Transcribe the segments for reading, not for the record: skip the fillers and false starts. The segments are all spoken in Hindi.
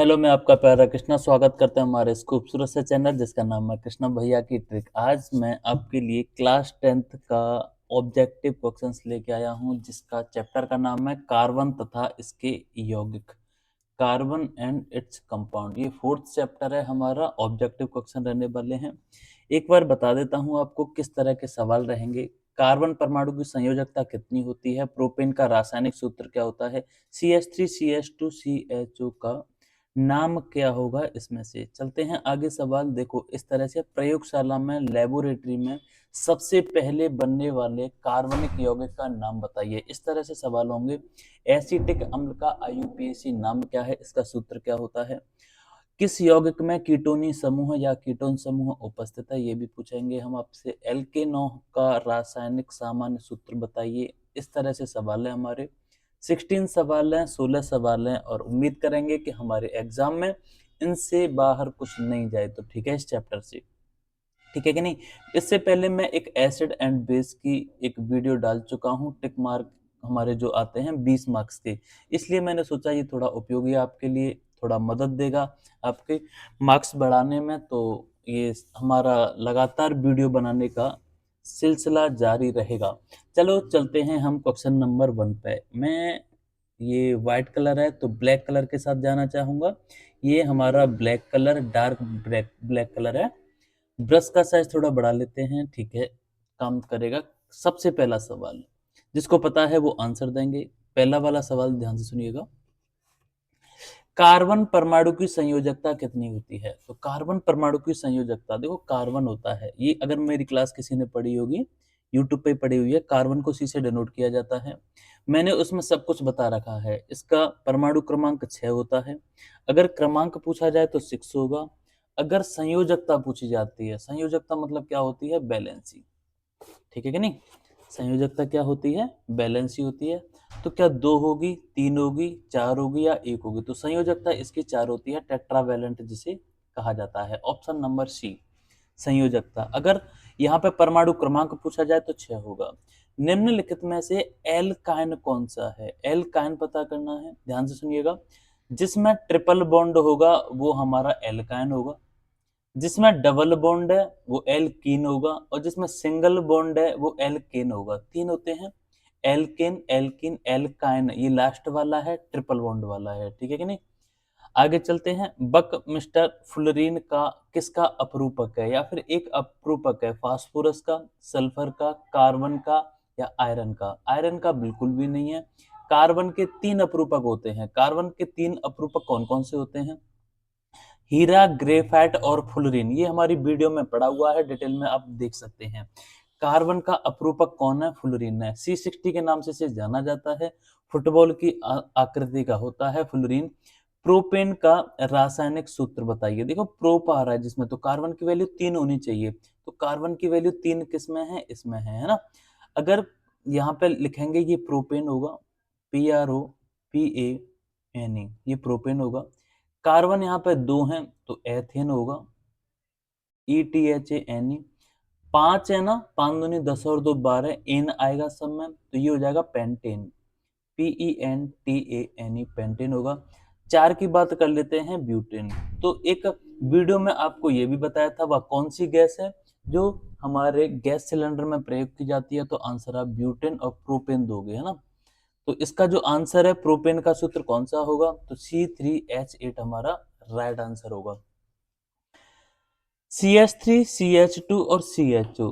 हेलो, मैं आपका प्यारा कृष्णा स्वागत करता हूँ हमारे इस खूबसूरत से चैनल जिसका नाम है कृष्णा भैया की ट्रिक। आज मैं आपके लिए क्लास 10th का ऑब्जेक्टिव क्वेश्चंस लेके आया हूँ जिसका चैप्टर का नाम है कार्बन तथा इसके यौगिक। कार्बन एंड इट्स कंपाउंड, ये फोर्थ चैप्टर है हमारा। ऑब्जेक्टिव क्वेश्चन रहने वाले हैं। एक बार बता देता हूँ आपको किस तरह के सवाल रहेंगे। कार्बन परमाणु की संयोजकता कितनी होती है, प्रोपेन का रासायनिक सूत्र क्या होता है, CH3 CH2 CHO का नाम क्या होगा। इसमें से चलते हैं आगे। सवाल देखो इस तरह से, प्रयोगशाला में लेबोरेटरी में सबसे पहले बनने वाले कार्बनिक यौगिक का नाम बताइए। इस तरह से सवाल होंगे। एसिटिक अम्ल का IUPAC नाम क्या है, इसका सूत्र क्या होता है, किस यौगिक में कीटोनी समूह या कीटोन समूह उपस्थित है, ये भी पूछेंगे हम आपसे। एल्केनों का रासायनिक सामान्य सूत्र बताइए। इस तरह से सवाल है हमारे। 16 सवाल हैं, 16 सवाल हैं और उम्मीद करेंगे कि हमारे एग्जाम में इनसे बाहर कुछ नहीं जाए तो ठीक है, इस चैप्टर से। ठीक है कि नहीं। इससे पहले मैं एक एसिड एंड बेस की एक वीडियो डाल चुका हूँ। टिक मार्क हमारे जो आते हैं 20 मार्क्स के, इसलिए मैंने सोचा ये थोड़ा उपयोगी आपके लिए, थोड़ा मदद देगा आपके मार्क्स बढ़ाने में। तो ये हमारा लगातार वीडियो बनाने का सिलसिला जारी रहेगा। चलो चलते हैं हम क्वेश्चन नंबर 1 पे। मैं ये वाइट कलर है तो ब्लैक कलर के साथ जाना चाहूंगा। ये हमारा black colour, dark black black colour है। ब्रश का साइज थोड़ा बढ़ा लेते हैं, ठीक है, काम करेगा। सबसे पहला सवाल जिसको पता है वो आंसर देंगे। पहला वाला सवाल ध्यान से सुनिएगा। कार्बन परमाणु की संयोजकता कितनी होती है। तो कार्बन परमाणु की संयोजकता देखो, कार्बन होता है, ये अगर मेरी क्लास किसी ने पढ़ी होगी, यूट्यूब पे पढ़ी हुई है, कार्बन को C से डिनोट किया जाता है। मैंने उसमें सब कुछ बता रखा है। इसका परमाणु क्रमांक 6 होता है। अगर क्रमांक पूछा जाए तो 6 होगा। अगर संयोजकता पूछी जाती है, संयोजकता मतलब क्या होती है, बैलेंसी। ठीक है कि नहीं। संयोजकता क्या होती है, बैलेंसी होती है। तो क्या 2 होगी, 3 होगी, 4 होगी या 1 होगी। तो संयोजकता इसकी 4 होती है, टेट्रावैलेंट जिसे कहा जाता है। Option number C संयोजकता। अगर यहाँ पे परमाणु क्रमांक पूछा जाए तो 6 होगा। निम्नलिखित में से एल्काइन कौन सा है, एल्काइन पता करना है, ध्यान से सुनिएगा। जिसमें ट्रिपल बॉन्ड होगा वो हमारा एल्काइन होगा, जिसमें डबल बॉन्ड है वो एल्कीन होगा, और जिसमें सिंगल बॉन्ड है वो एल्केन होगा। 3 होते हैं, एल्केन, एल्कीन, एल्काइन। ये लास्ट वाला है, ट्रिपल बॉन्ड वाला है। ठीक है कि नहीं। आगे चलते हैं। बक मिस्टर फ्लोरीन का किसका अपरूपक है, या फिर एक अपरूपक है, फास्फोरस का, सल्फर का, कार्बन का या आयरन का। आयरन का बिल्कुल भी नहीं है। कार्बन के 3 अपरूपक होते हैं। कार्बन के 3 अपरूपक कौन कौन से होते हैं, हीरा, ग्रेफाइट और फ्लोरीन। ये हमारी वीडियो में पड़ा हुआ है, डिटेल में आप देख सकते हैं। कार्बन का अपरूपक कौन है, फ्लोरीन है। C60 के नाम से इसे जाना जाता है। फुटबॉल की आकृति का होता है फ्लोरीन। प्रोपेन का रासायनिक सूत्र बताइए। देखो प्रोप आ रहा है जिसमें, तो कार्बन की वैल्यू 3 होनी चाहिए। तो कार्बन की वैल्यू 3 किस में है, इसमें है ना। अगर यहाँ पे लिखेंगे ये प्रोपेन होगा, PROPANE, ये प्रोपेन होगा। कार्बन यहाँ पे 2 हैं तो एथेन होगा, ETHANE। 5 है ना, 5 दूनी 10 और 2 12, एन आएगा सब में, तो ये हो जाएगा पेंटेन, PENTANE, पेंटेन होगा। 4 की बात कर लेते हैं, ब्यूटेन। तो एक वीडियो में आपको ये भी बताया था वह कौन सी गैस है जो हमारे गैस सिलेंडर में प्रयोग की जाती है। तो आंसर आप ब्यूटेन और प्रोपेन दोगे, है ना। तो इसका जो आंसर है, प्रोपेन का सूत्र कौन सा होगा, तो C3H8 हमारा राइट आंसर होगा। CH3 CH2 और CHO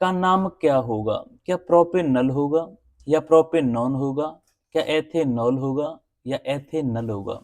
का नाम क्या होगा, क्या प्रोपेनल होगा या प्रोपेनॉन होगा, क्या एथेनॉल होगा या एथेनल होगा।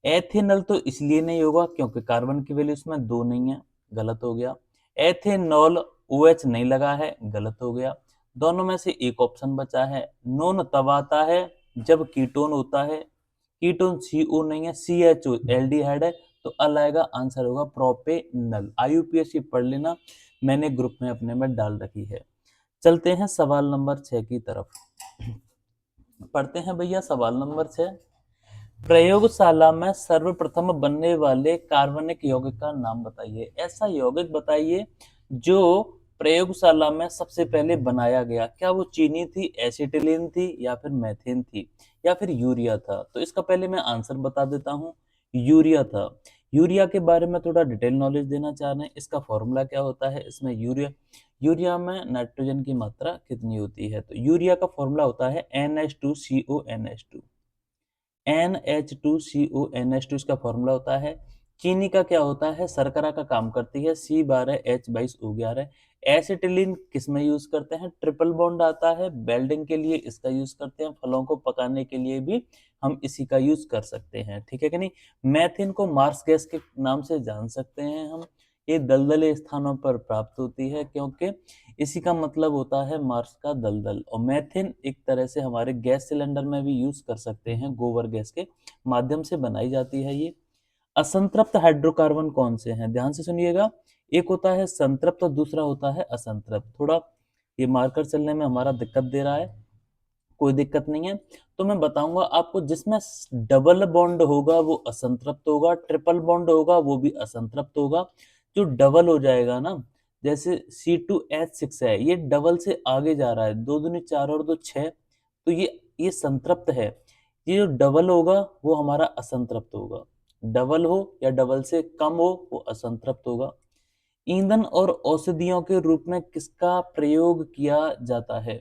एथेनल तो इसलिए नहीं होगा क्योंकि कार्बन की वैल्यू इसमें 2 नहीं है, गलत हो गया। एथेनॉल OH नहीं लगा है, गलत हो गया। दोनों में से एक ऑप्शन बचा है। नॉन तब आता है जब कीटोन होता है, कीटोन CO नहीं है, CHO एल्डिहाइड है, तो अल आएगा, आंसर होगा प्रोपेनल। IUPAC पढ़ लेना, मैंने ग्रुप में अपने में डाल रखी है। चलते हैं सवाल नंबर 6 की तरफ। पढ़ते हैं भैया सवाल नंबर 6। प्रयोगशाला में सर्वप्रथम बनने वाले कार्बनिक यौगिक का नाम बताइए। ऐसा यौगिक बताइए जो प्रयोगशाला में सबसे पहले बनाया गया। क्या वो चीनी थी, एसिटिलीन थी या फिर मेथेन थी या फिर यूरिया था। तो इसका पहले मैं आंसर बता देता हूँ। यूरिया था। यूरिया के बारे में थोड़ा डिटेल नॉलेज देना चाह रहे हैं। इसका फॉर्मूला क्या होता है, इसमें यूरिया में नाइट्रोजन की मात्रा कितनी होती है। तो यूरिया का फॉर्मूला होता है NH2CONH2। NH2CONH2 इसका फॉर्मूला होता है। चीनी का क्या होता है, शर्करा का काम करती है, C12H22O11। एसिटिलीन किस में यूज करते हैं, ट्रिपल बॉन्ड आता है, वेल्डिंग के लिए इसका यूज करते हैं, फलों को पकाने के लिए भी हम इसी का यूज कर सकते हैं, ठीक है कि नहीं। मैथिन को मार्स गैस के नाम से जान सकते हैं हम। ये दलदले स्थानों पर प्राप्त होती है, क्योंकि इसी का मतलब होता है मार्स का दलदल। और मैथिन एक तरह से हमारे गैस सिलेंडर में भी यूज कर सकते हैं, गोबर गैस के माध्यम से बनाई जाती है ये। असंतृप्त हाइड्रोकार्बन कौन से हैं, ध्यान से सुनिएगा। एक होता है संतृप्त और दूसरा होता है असंतृप्त। थोड़ा ये मार्कर चलने में हमारा दिक्कत दे रहा है, कोई दिक्कत नहीं है। तो मैं बताऊंगा आपको, जिसमें डबल बॉन्ड होगा वो असंतृप्त होगा, ट्रिपल बॉन्ड होगा वो भी असंतृप्त होगा। जो डबल हो जाएगा ना, जैसे C2H6 है, ये डबल से आगे जा रहा है, 2 दूनी 4 और 2 6, तो ये संतृप्त है। ये जो डबल होगा वो हमारा असंतृप्त होगा। डबल हो या डबल से कम हो वो असंतृप्त होगा। ईंधन और औषधियों के रूप में किसका प्रयोग किया जाता है।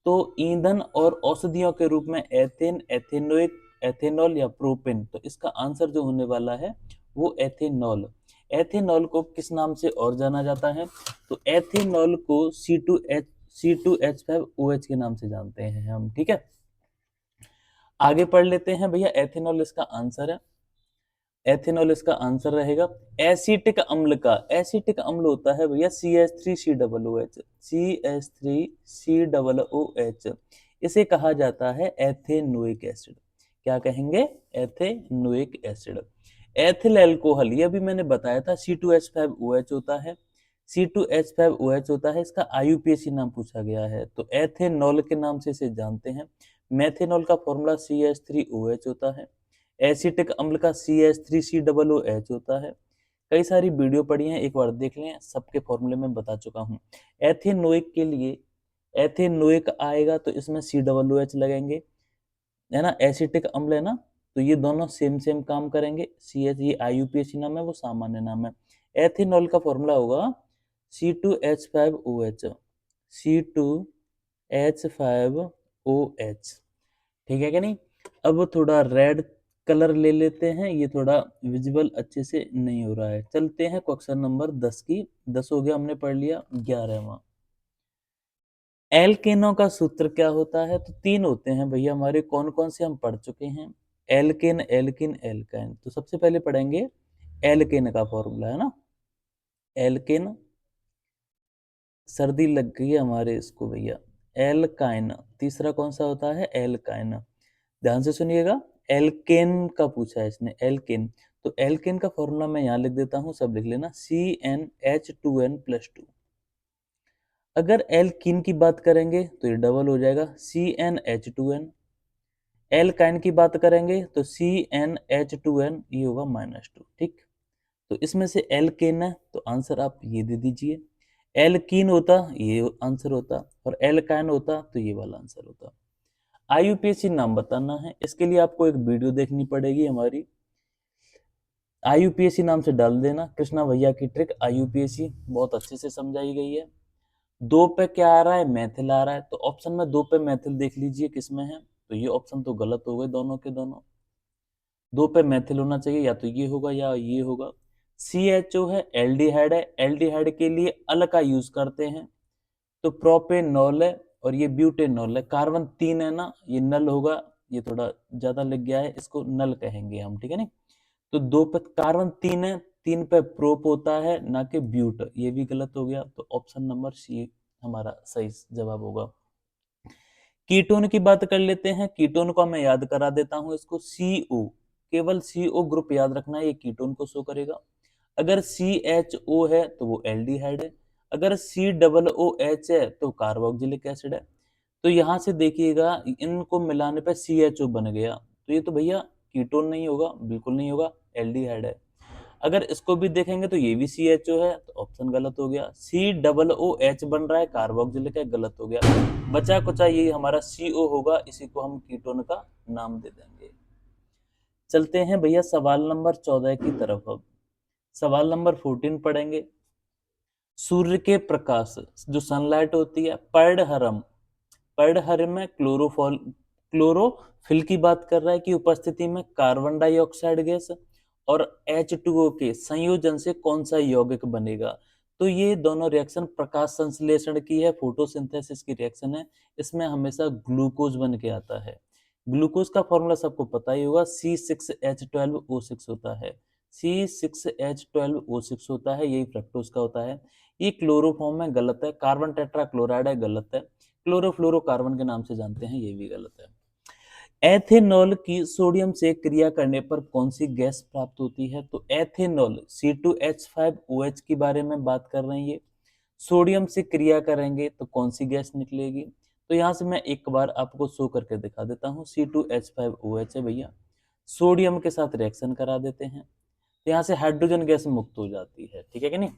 तो ईंधन और औषधियों के रूप में एथेन, एथेनोइक, एथेनॉल या प्रोपेन। तो इसका आंसर जो होने वाला है वो एथेनॉल। एथेनॉल को किस नाम से और जाना जाता है, तो एथेनॉल को C2H5OH के नाम से जानते हैं हम, ठीक है। आगे पढ़ लेते हैं भैया, एथेनॉल इसका आंसर है। एथेनॉल इसका आंसर रहेगा। एसिटिक अम्ल का, एसिटिक अम्ल होता है भैया CH3COOH, CH3COOH। इसे कहा जाता है एथेनोइक एसिड। क्या कहेंगे, एथेनोइक एसिड। एथिल अल्कोहल, ये भी मैंने बताया था, C2H5OH होता है, C2H5OH होता है। इसका IUPAC नाम पूछा गया है, तो एथेनॉल के नाम से इसे जानते हैं। मेथेनॉल का फॉर्मूला CH3OH होता है। एसिटिक अम्ल का CH3COOH होता है। कई सारी वीडियो पड़ी हैं, एक बार देख लें, सबके फॉर्मूले में बता चुका हूँ। एथेनोइक के लिए एथेनोइक आएगा तो इसमें COOH लगेंगे, है ना। एसिटिक अम्ल है ना, तो ये दोनों सेम सेम काम करेंगे। CH ये IUPAC नाम है, वो सामान्य नाम है। एथेनॉल का फॉर्मूला होगा C2H5OH, C2H5OH, ठीक है कि नहीं। अब थोड़ा रेड कलर ले लेते हैं, ये थोड़ा विजिबल अच्छे से नहीं हो रहा है। चलते हैं क्वेश्चन नंबर 10 की। 10 हो गया, हमने पढ़ लिया। 11वां, एल्केनों का सूत्र क्या होता है। तो 3 होते हैं भैया हमारे, कौन कौन से हम पढ़ चुके हैं। Alkane, alkene, alkyne. तो सबसे पहले पढ़ेंगे एल्केन का फॉर्मूला, है ना। एल्केन, सर्दी लग गई है हमारे इसको भैया। एल्काइन, तीसरा कौन सा होता है, एल्काइन। ध्यान से सुनिएगा, एल्केन का पूछा है इसने, एल्केन। तो एल्केन का फॉर्मूला मैं यहाँ लिख देता हूँ, सब लिख लेना, CnH2n+2। अगर एल्कीन की बात करेंगे तो ये डबल हो जाएगा, CnH2n। एल्काइन की बात करेंगे तो CnH2n, ये होगा -2, ठीक। तो इसमें से एल्केन है तो आंसर आप ये दे दीजिए। एल्कीन होता ये आंसर होता, और एल्काइन होता तो ये वाला आंसर होता। IUPAC नाम बताना है, इसके लिए आपको एक वीडियो देखनी पड़ेगी हमारी। IUPAC नाम से डाल देना, कृष्णा भैया की ट्रिक IUPAC, बहुत अच्छे से समझाई गई है। 2 पे क्या आ रहा है, मैथिल आ रहा है, तो ऑप्शन में 2 पे मैथिल देख लीजिए किसमें है। तो ये ऑप्शन तो गलत हो गए दोनों के दोनों। 2 पे मैथिल होना चाहिए, या तो ये होगा या ये होगा। CHO है, एल्डिहाइड है, एल्डिहाइड के लिए अल का यूज करते हैं, तो प्रोपेनॉल है, और ये ब्यूटेनॉल है। कार्बन 3 है ना, ये नल होगा, ये थोड़ा ज्यादा लग गया है, इसको नल कहेंगे हम, ठीक है नहीं। तो 2 पे कार्बन 3 है, 3 पे प्रोप होता है ना कि ब्यूट, ये भी गलत हो गया। तो ऑप्शन नंबर C हमारा सही जवाब होगा। कीटोन की बात कर लेते हैं। कीटोन को मैं याद करा देता हूं इसको, CO, केवल CO ग्रुप याद रखना है, ये कीटोन को शो करेगा। अगर CHO है तो वो एल्डिहाइड है, अगर COOH है तो कार्बोक्सिलिक एसिड है। तो यहां से देखिएगा, इनको मिलाने पे CHO बन गया, तो ये तो भैया कीटोन नहीं होगा, बिल्कुल नहीं होगा, एल्डिहाइड है। अगर इसको भी देखेंगे तो ये भी CHO है, तो ऑप्शन गलत हो गया। COOH बन रहा है, कार्बोक्सिलिक है, गलत हो गया। बचा कुचा ये हमारा CO होगा, इसी को हम कीटोन का नाम दे देंगे। चलते हैं भैया सवाल नंबर 14 की तरफ। अब सवाल नंबर 14 पढ़ेंगे। सूर्य के प्रकाश, जो सनलाइट होती है, पर्णहर में क्लोरोफिल की बात कर रहा है कि उपस्थिति में कार्बन डाइऑक्साइड गैस और H2O के संयोजन से कौन सा यौगिक बनेगा। तो ये दोनों रिएक्शन प्रकाश संश्लेषण की है, फोटोसिंथेसिस की रिएक्शन है। इसमें हमेशा ग्लूकोज बन के आता है। ग्लूकोज का फॉर्मूला सबको पता ही होगा, C6H12O6 होता है। C6H12O6 होता है, यही फ्रक्टोज का होता है। ये क्लोरोफॉर्म में गलत है, कार्बन टेट्राक्लोराइड है, गलत है। क्लोरोफ्लोरोकार्बन के नाम से जानते हैं, ये भी गलत है। एथेनॉल की सोडियम से क्रिया करने पर कौन सी गैस प्राप्त होती है। तो एथेनॉल C2H5OH के बारे में बात कर रहे हैं। ये सोडियम से क्रिया करेंगे तो कौन सी गैस निकलेगी। तो यहाँ से मैं एक बार आपको शो करके दिखा देता हूँ। C2H5OH है भैया, सोडियम के साथ रिएक्शन करा देते हैं तो यहाँ से हाइड्रोजन गैस मुक्त हो जाती है। ठीक है कि नहीं।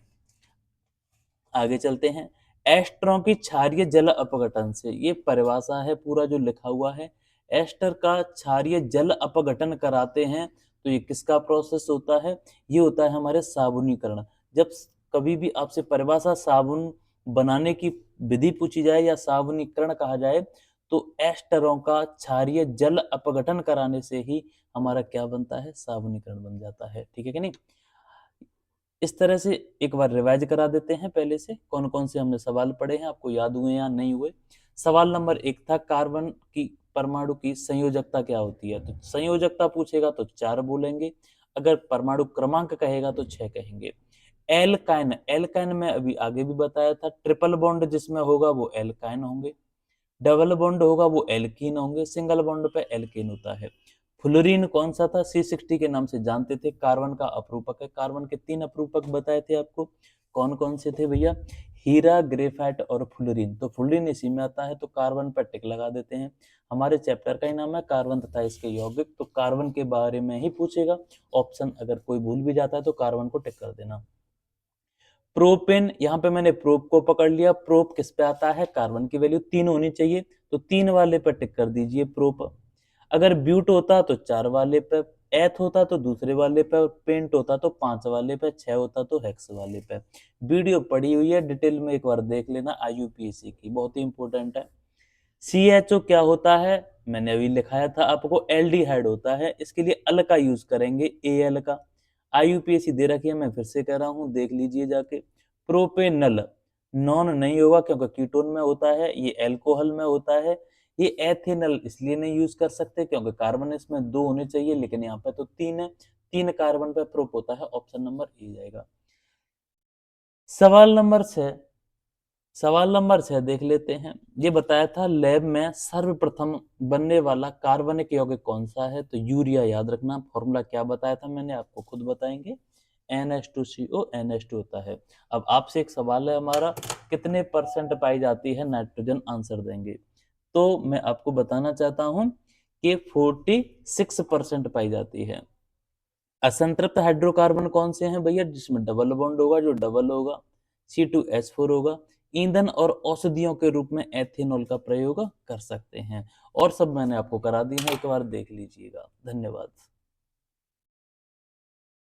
आगे चलते हैं। एस्टरों की क्षारीय जल अपघटन से, ये परिभाषा है पूरा जो लिखा हुआ है। एस्टर का क्षारीय जल अपघटन कराते हैं तो ये किसका प्रोसेस होता है। ये होता है हमारे साबुनीकरण। जब कभी भी आपसे परिभाषा साबुन बनाने की विधि पूछी जाए या साबुनीकरण कहा जाए तो एस्टरों का क्षारीय जल अपघटन कराने से ही हमारा क्या बनता है, साबुनीकरण बन जाता है। ठीक है कि नहीं। इस तरह से एक बार रिवाइज करा देते हैं पहले से कौन कौन से हमने सवाल पढ़े हैं, आपको याद हुए या नहीं हुए। सवाल नंबर 1 था कार्बन की परमाणु की संयोजकता क्या होती है। तो संयोजकता पूछेगा तो 4 बोलेंगे, अगर परमाणु क्रमांक कहेगा तो 6 कहेंगे। एल्काइन, एल्काइन में अभी आगे भी बताया था, ट्रिपल बॉन्ड जिसमें होगा वो एल्काइन होंगे, डबल बॉन्ड होगा वो एल्कीन होंगे, सिंगल बॉन्ड पे एल्केन होता है। फ्लोरीन कौन सा था, C60 के नाम से जानते थे, कार्बन का अपरूपक है। कार्बन के 3 अपरूपक बताए थे आपको, कौन कौन से थे भैया, हीरा, ग्रेफाइट और फ्लोरीन। तो फ्लोरीन इसी में आता है, तो कार्बन पर टिक लगा देते हैं। हमारे चैप्टर का ही नाम है कार्बन तथा इसके यौगिक, तो कार्बन के बारे में ही पूछेगा। ऑप्शन अगर कोई भूल भी जाता है तो कार्बन को टिक कर देना। प्रोपेन, यहाँ पे मैंने प्रोप को पकड़ लिया। प्रोप किस पे आता है, कार्बन की वैल्यू 3 होनी चाहिए, तो 3 वाले पे टिक कर दीजिए प्रोप। अगर ब्यूट होता तो 4 वाले पे, एथ होता तो दूसरे वाले पे, और पेंट होता तो 5 वाले पे, 6 होता तो हेक्स वाले पे। वीडियो पड़ी हुई है, डिटेल में एक बार देख लेना, IUPAC की, बहुत ही इंपॉर्टेंट है। CHO क्या होता है, मैंने अभी लिखाया था आपको, एल्डिहाइड होता है। इसके लिए अल का यूज करेंगे, AL का। IUPAC दे रखी है, मैं फिर से कह रहा हूं, देख लीजिए जाके। प्रोपेनल नॉन नहीं होगा क्योंकि कीटोन में होता है, ये एल्कोहल में होता है। ये एथेनल इसलिए नहीं यूज कर सकते क्योंकि कार्बन इसमें 2 होने चाहिए, लेकिन यहाँ पे तो 3 है, 3 कार्बन पे प्रोप होता है। ऑप्शन नंबर ए जाएगा। सवाल नंबर 6, देख लेते हैं। ये बताया था लैब में सर्वप्रथम बनने वाला कार्बनिक यौगिक कौन सा है। तो यूरिया, याद रखना। फॉर्मूला क्या बताया था मैंने, आपको खुद बताएंगे, NH2CO NH2 होता है। अब आपसे एक सवाल है हमारा, कितने परसेंट पाई जाती है नाइट्रोजन, आंसर देंगे। तो मैं आपको बताना चाहता हूं कि 46% पाई जाती है। असंतृप्त हाइड्रोकार्बन कौन से हैं भैया, जिसमें डबल बॉन्ड होगा, जो डबल होगा, C2H4 होगा। ईंधन और औषधियों के रूप में एथेनॉल का प्रयोग कर सकते हैं। और सब मैंने आपको करा दी है, एक बार देख लीजिएगा। धन्यवाद।